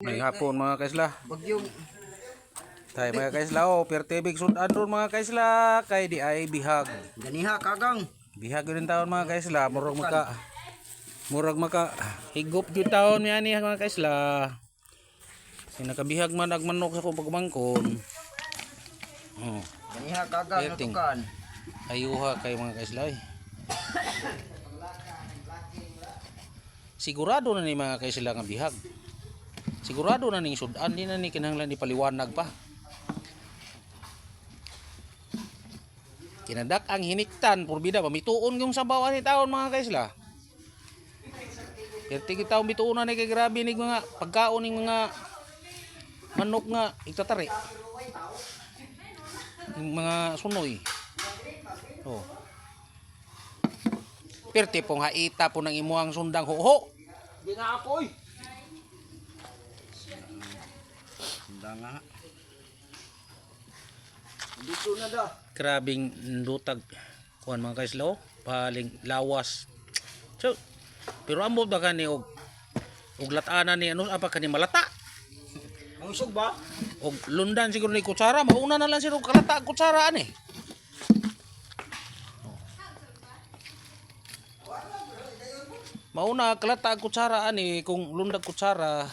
May hapon mga kaisla. Bagyong Tay mga kaisla o pertibig sudan ron mga kaisla kay di ay bihag. ganiha kagang. Bihag rin taon mga kaisla murag maka higop jud taon niya ni mga kaisla. Sinakabihag man ag manok sa kong pagmangkon. Oh, Ganiha kagang Perting. natukan. ayuha kay mga kaisla. Sigurado na ni mga kaisla nga bihag. Sigurado na ning sudan di na ni kinahanglan ipaliwanag pa. Kinadak ang hiniktan purbida pamituon yung sabaw ni taon mga kaisla. Perti kita bituon na kay grabe ning mga pagkaon ning mga manok nga itatari. Yung mga sunoy. Oh. Perti pong haita po ng imuhang sundang hoho. Di na ako. Sunda nga. Dito na da. Grabing ndutag kuan mga kaisla oh. Paling lawas. So, pero amo ba kani og latanan ni ano apa kani malata? Ang usog ba? Og lundan siguro ni kutsara, mauna na lang sila og kalata ang kutsara ani. Mauna kalata ang kutsara ani kung lundag kutsara